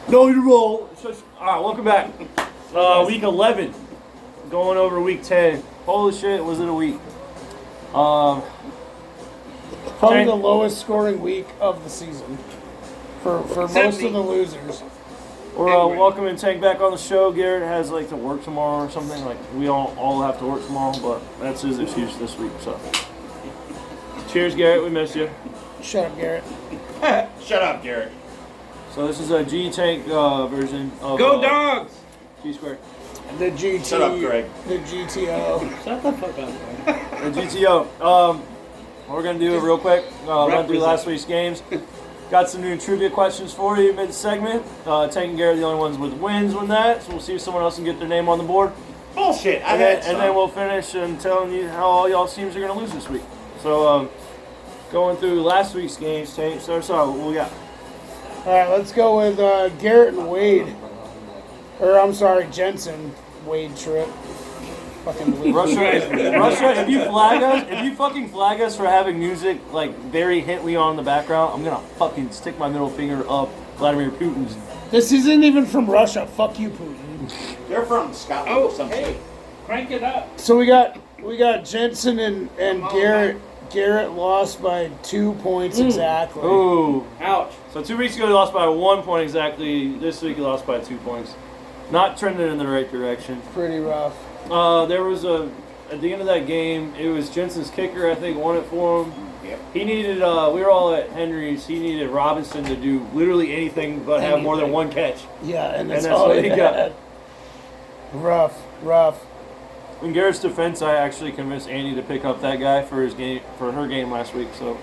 No, you roll. All right, welcome back. Week 11, going over week 10. Holy shit, was it a week? Probably Tank- the lowest scoring week of the season for most of the losers. We're welcoming Tank back on the show. Garrett has to work tomorrow or something. We all have to work tomorrow, but that's his excuse this week. So, cheers, Garrett. We miss you. Shut up, Garrett. Shut up, Garrett. So this is a G Tank version of Go Dogs! G Square. The GT. Shut up, Greg. The GTO. Shut the fuck up, The GTO. We're gonna do it real quick. Run through last week's games. Got some new trivia questions for you mid-segment. Tank and Garrett are the only ones with wins with that, so we'll see if someone else can get their name on the board. Bullshit. And then we'll finish and telling you how all y'all's teams are gonna lose this week. So going through last week's games, Tank. Start us off. What we got? All right, let's go with Garrett and Wade. Or I'm sorry, Jensen Wade trip. Fucking Russia, if you fucking flag us for having music very Hitler on in the background, I'm gonna fucking stick my middle finger up Vladimir Putin's. This isn't even from Russia. Fuck you, Putin. They're from Scotland Oh, or something. hey, crank it up. So we got Jensen and Garrett. Garrett lost by 2 points exactly. Ooh. Ouch. So 2 weeks ago he lost by 1 point exactly. This week he lost by 2 points. Not trending in the right direction. Pretty rough. There was at the end of that game, it was Jensen's kicker, I think, won it for him. Yep. He needed, we were all at Henry's, he needed Robinson to do literally anything but have more than one catch. Yeah, and that's that's all what he he got. had. Rough. In Garrett's defense, I actually convinced Andy to pick up that guy for her game last week. So,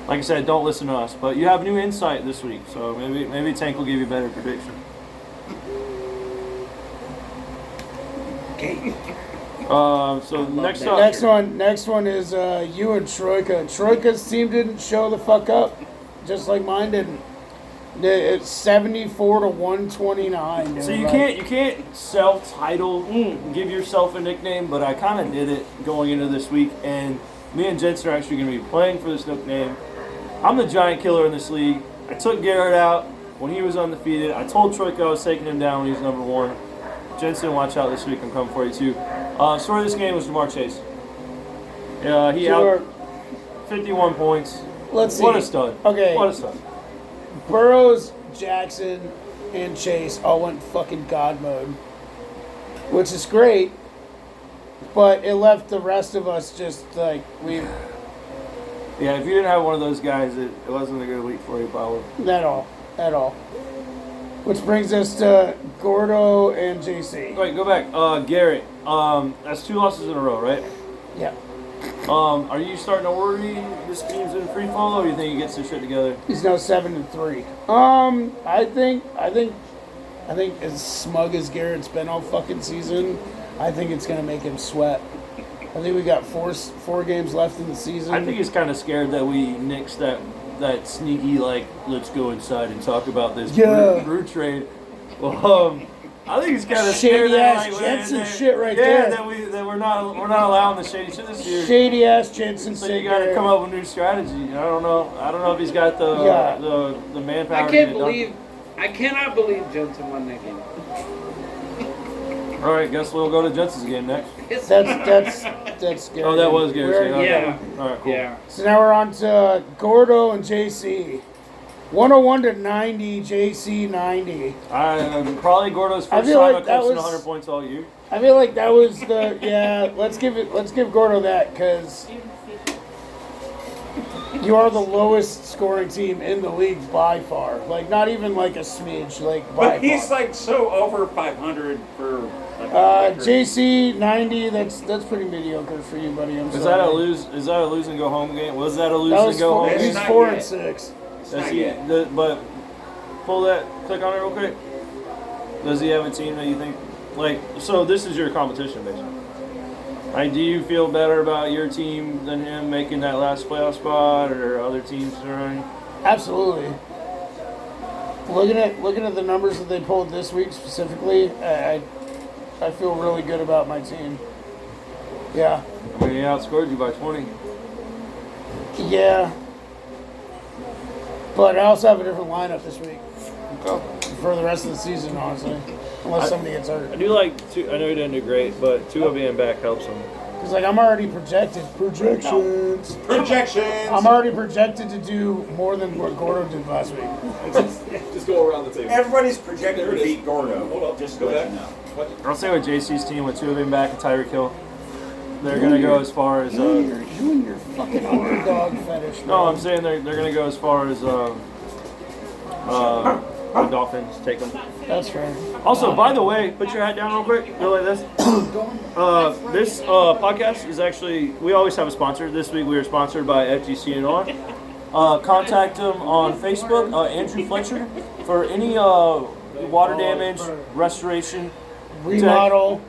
like I said, don't listen to us. But you have new insight this week, so maybe Tank will give you a better prediction. So next up, Next one is you and Troika. Troika's team didn't show the fuck up, just like mine didn't. It's 74 to 129. Dude. So you can't self-title, give yourself a nickname, but I kind of did it going into this week, and me and Jensen are actually going to be playing for this nickname. I'm the giant killer in this league. I took Garrett out when he was undefeated. I told Troika I was taking him down when he was number one. Jensen, watch out this week. I'm coming for you too. Story of this game was Jamar Chase. He out 51 points. Let's see. What a stud. Okay. What a stud. Burrows, Jackson, and Chase all went fucking God mode, which is great, but it left the rest of us just we. Yeah, if you didn't have one of those guys, it wasn't a good week for you, probably. At all. Which brings us to Gordo and JC. Wait, go back. Garrett, that's 2 losses in a row, right? Yeah. Are you starting to worry this team's in free fall, or do you think he gets his shit together? He's now 7-3. I think as smug as Garrett's been all fucking season, I think it's gonna make him sweat. I think we got four games left in the season. I think he's kind of scared that we nixed that sneaky, let's go inside and talk about this brew trade. Well, I think he's kind of scared shady that ass Jensen shit right there. there. That we're not allowing the shady shit this year. Shady ass Jensen. So you got to come up with a new strategy. I don't know if he's got the manpower. I cannot believe Jensen won that game. All right, guess we'll go to Jensen's game next. That's Gary. Oh, that was Gary. Yeah. All right, cool. Yeah. So now we're on to Gordo and JC. 101 to 90, JC 90. Probably Gordo's I first feel time like that eclipsing was- 100 points all year. I feel like that was the Let's give Gordo that because you are the lowest scoring team in the league by far. Not even a smidge. By But he's far. so over 500 for. JC 90. That's pretty mediocre for you, buddy. I'm Is sorry. that a lose and go home game? Was that a lose That and was go home It's he's game? not 4 yet. and 6. Does he? But pull that. Click on it real quick. Does he have a team that you think So this is your competition, basically. Do you feel better about your team than him making that last playoff spot, or other teams around? Absolutely. Looking at the numbers that they pulled this week specifically, I feel really good about my team. Yeah. I mean, he outscored you by 20. Yeah. But I also have a different lineup this week. for the rest of the season, honestly. Unless somebody gets I hurt. do like Tua. I know he didn't do great, but Tua being back helps him. Because, like, I'm already projected. Projections. Projections. I'm already projected to do more than what Gordo did last week. Just go around the table. Everybody's projected There to it is. beat Gordo. Hold up. Just to Go let back. you know. What? I'll say with JC's team with Tua being back and Tyreek Hill, they're gonna go as far as. You and your fucking underdog fetish. No, man. I'm saying they're gonna go as far as the Dolphins take them. That's fair. Also, by the way, put your hat down real quick. Go like this. This podcast is actually, we always have a sponsor. This week we are sponsored by FGCNR. Contact them on Facebook, Andrew Fletcher, for any water damage, restoration, Remodel.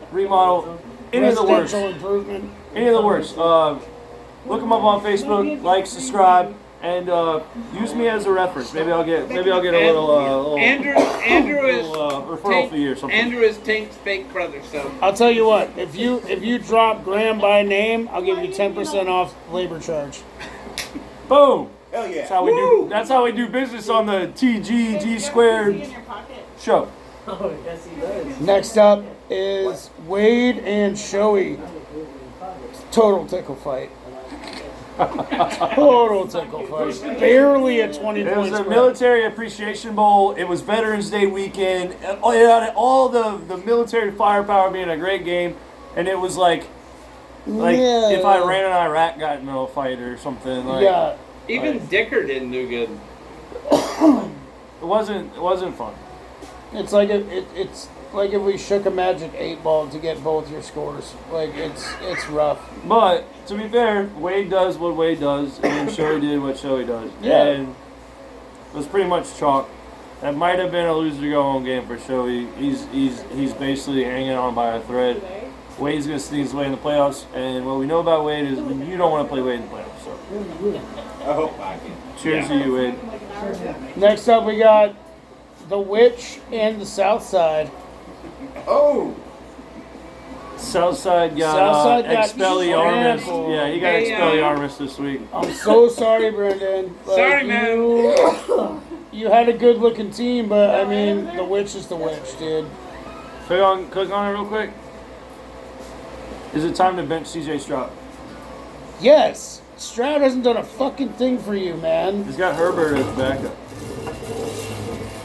any of the works. Residential improvement. Any of the works. Look them up on Facebook, like, subscribe, and use me as a reference. Maybe I'll get a little Andrew is referral fee or something. Andrew is Tank's fake brother, so I'll tell you what. If you drop Graham by name, I'll give you 10% off labor charge. Boom. Hell yeah. That's how we do. That's how we do business on the TGG squared show. Oh, yes, he does. Next up is Wade and Shoei. Total tickle fight. Total tickle fight. Barely a 20 It was point a spread. military appreciation bowl. It was Veterans Day weekend. It had all the military firepower being a great game, and it was like Yeah. if Iran and Iraq got into a fight or something. Like, Yeah. even Dicker didn't do good. it wasn't fun. It's like it's like if we shook a magic 8 ball to get both your scores. Like it's rough. But to be fair, Wade does what Wade does, and Shoei did what Shoei does. Yeah. And it was pretty much chalk. That might have been a loser go home game for Shoei. He's basically hanging on by a thread. Wade's gonna sneak his way in the playoffs, and what we know about Wade is you don't want to play Wade in the playoffs. So I hope I can. cheers to you, Wade. Next up we got the Witch and the South Side. Oh. Southside got Southside got Expelliarmus. trampled. Yeah, he got Hey, Expelliarmus this week. I'm so sorry, Brendan. but Sorry, man. You had a good looking team, but I mean the Witch is the Witch, dude. Click on it real quick. Is it time to bench CJ Stroud? Yes. Stroud hasn't done a fucking thing for you, man. He's got Herbert as backup.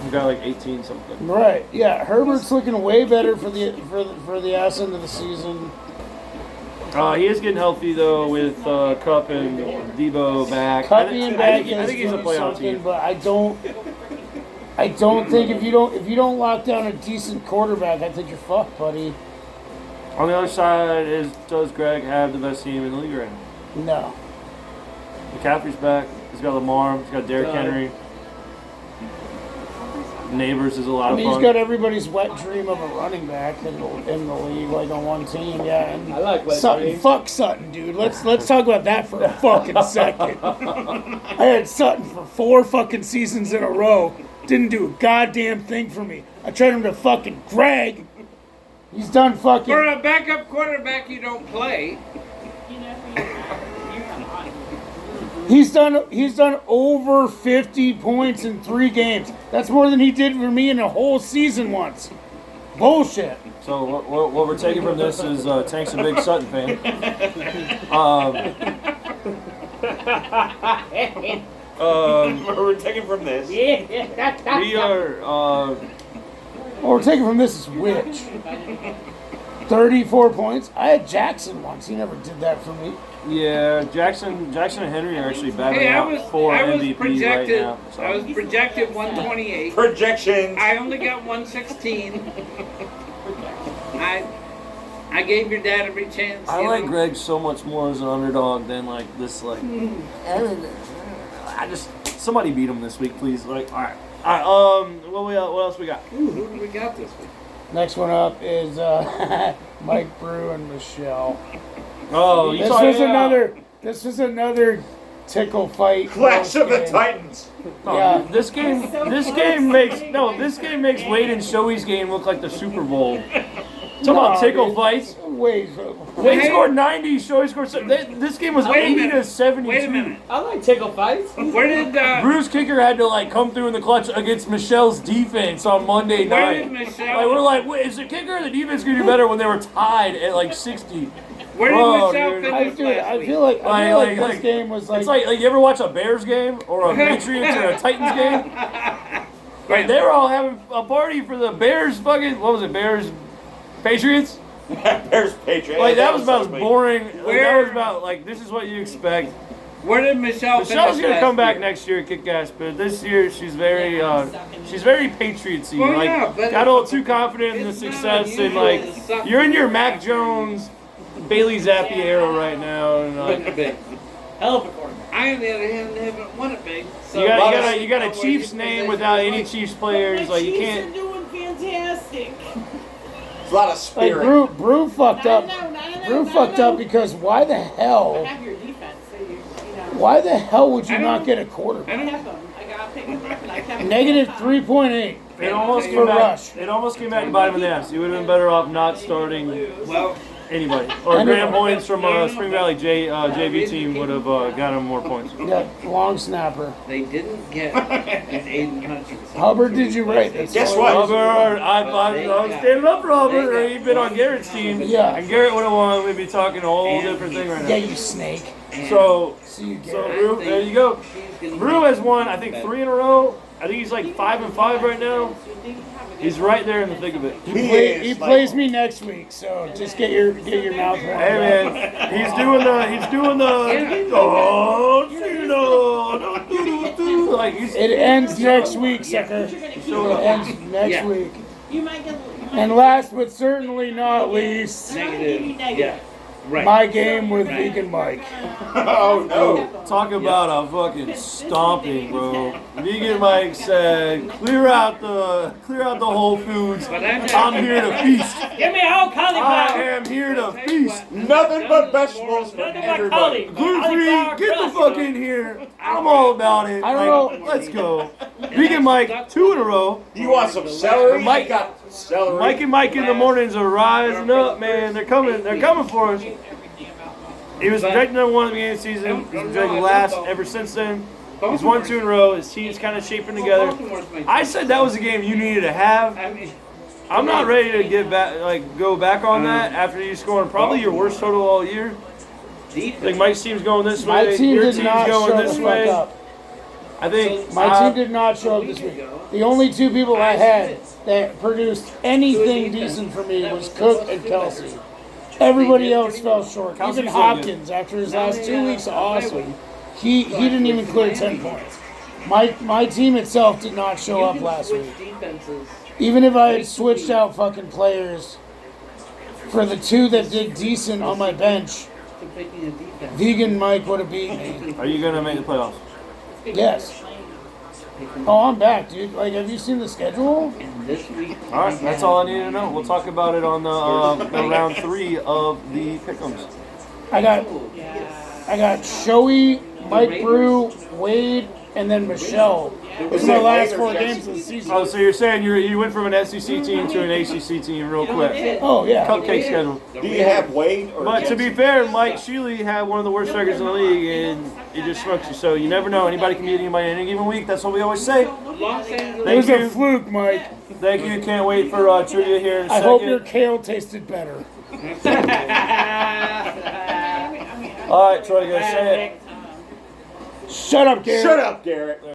He's got like 18 something. Right. Yeah, Herbert's looking way better for the ass end of the season. He is getting healthy though with Cup and Debo back. Cup being back I think he's a is playoff something, team. but I don't think if you don't lock down a decent quarterback, I think you're fucked, buddy. On the other side, does Greg have the best team in the league right now? No. McCaffrey's back. He's got Lamar. He's got Derrick Henry. Neighbors is a lot I of mean, fun. he's got everybody's wet dream of a running back in the league, like on one team. Yeah, and I like wet Sutton. dreams. Fuck Sutton, dude. Let's talk about that for a fucking second. I had Sutton for 4 fucking seasons in a row. Didn't do a goddamn thing for me. I traded him to fucking Greg. He's done For fucking. a backup quarterback, you don't play. He's done over 50 points in 3 games. That's more than he did for me in a whole season once. Bullshit. So what we're taking from this is Tank's a big Sutton fan. What we're taking from this. We are. What we're taking from this is which? 34 points? I had Jackson once. He never did that for me. Yeah, Jackson and Henry are actually battling Hey, out for MVP projected. right now. So. I was projected 128. Projections. I only got 116. I gave your dad every chance. I you like know? Greg so much more as an underdog than like this. Like, I just somebody beat him this week, please. Like, all right. What else we got? Ooh, who do we got this week? Next one up is Mike Brew and Michelle. Oh, you This saw was another tickle fight. Clash of the game. Titans. Yeah. This game makes Wade and Shoei's game look like the Super Bowl. Talk about tickle fights. Wait. They scored 90. Shoei scored. This game was Wait a 80 minute. to 72. Wait a minute. I like tickle fights. Where did Bruce Kicker had to like come through in the clutch against Michelle's defense on Monday where night. did Michelle? Like we're like, wait, is the kicker or the defense gonna do better when they were tied at like 60? Where did Bro, Michelle dude. finish last I week? feel like Like, this game was like. It's like you ever watch a Bears game or a Patriots or a Titans game? Like they were all having a party for the Bears fucking what was it, Bears Patriots? Bears Patriots. Like that was about as so boring. Like, that Where- was about like this is what you expect. Where did Michelle Michelle's finish gonna last come back year? next year and kick ass, but this year she's very Patriotsy. Well, like yeah, but got a little too confident in the it's not success and unusual like to suck. you're in your Mac Jones, Bailey Zappi era right now, and Win like, it big. Hell of a quarterback. I, on the other hand, haven't won it big. So you got a Chiefs name without any Chiefs players. Like you Chiefs can't. are doing fantastic. There's a lot of Like spirit. Brew fucked up. Brew fucked up because why the I hell? have your defense, so you know. Why the hell would you I not don't- get a I quarterback? I don't. have them. I got pick them up and I kept them. Negative 3.8. It almost For came back. Rush. It almost came back and bite him in the ass. You would have been better off not starting Well, anybody. Or Anybody. Graham Hoynes from Spring Valley JV team would have got him more points. Yeah, long snapper. they didn't get an Aiden Hutchinson. Hubbard did you right. That's Guess all what? it was. Hubbard, I'm standing up for Hubbard. He'd been on Garrett's team. Yeah. And Garrett would have won. We'd be talking a whole different thing right Yeah, now. you snake. So, See you, so Garrett. Brew, there you go. Brew has won, I think, 3 in a row. I think he's like 5-5 right now. He's right there in the thick of it. He plays me next week, so just get your mouth warmed Hey up. man, he's doing the oh, you know, like he's It ends next week, sucker. You're gonna keep It ends next Yeah. week. You might get. And last but certainly not least, Negative. Yeah. Right. my game with Vegan Mike. Oh no. talk about a fucking stomping, bro. Vegan Mike said, clear out the Whole Foods. But I'm I'm here to feast. Give me a whole I cauliflower. am here to feast. Nothing but vegetables for Nothing but everybody. Gluten free, cauliflower get the crust. fuck in here. I'm all about it. I don't Like, know. let's go. Vegan Mike, 2 in a row. You want some celery? Mike- I got celery. Mike and Mike in the mornings are rising up, man. They're coming for us. He was projected number 1 at the beginning of the season. He's been projected last ever since then. He's won 2 in a row. His team's kind of shaping together. I said that was a game you needed to have. I mean, I'm not ready to get back, go back on that after you scoring probably your worst total all year. Like Mike's team's going this My way, team your did team's not going show the this fuck way. up. I think My team did not show up this week. The only 2 people I had that produced anything decent for me was Cook and Kelsey. Everybody else fell short. Kelsey's Even so Hopkins, after his last 2 weeks of awesome, he didn't even clear 10 points. My team itself did not show up last week. Defenses. Even if I had switched out fucking players for the 2 that did decent on my bench, To picking a defense. Vegan Mike would have beat me. Are you gonna make the playoffs? Yes. Oh, I'm back, dude. Like, have you seen the schedule? And this week. All right, that's all I need to know. We'll talk about it on the round 3 of the pick'ems. I got Shoei, Mike Brew, Wade, and then Michelle. Those are my last 4 games of the season. Oh, so you're saying you went from an SEC team to an ACC team real quick? Oh, yeah. Cupcake schedule. Do you have Wade or But to be fair, Mike Sheely had one of the worst records in the league, and he just smokes you. So you never know. Anybody can beat anybody in any given week. That's what we always say. Los It Angeles. was Thank a you. fluke, Mike. Thank you. Can't wait for trivia here in a I second. hope your kale tasted better. All right, Troy, go say it. Shut up, Garrett. Shut up, Garrett.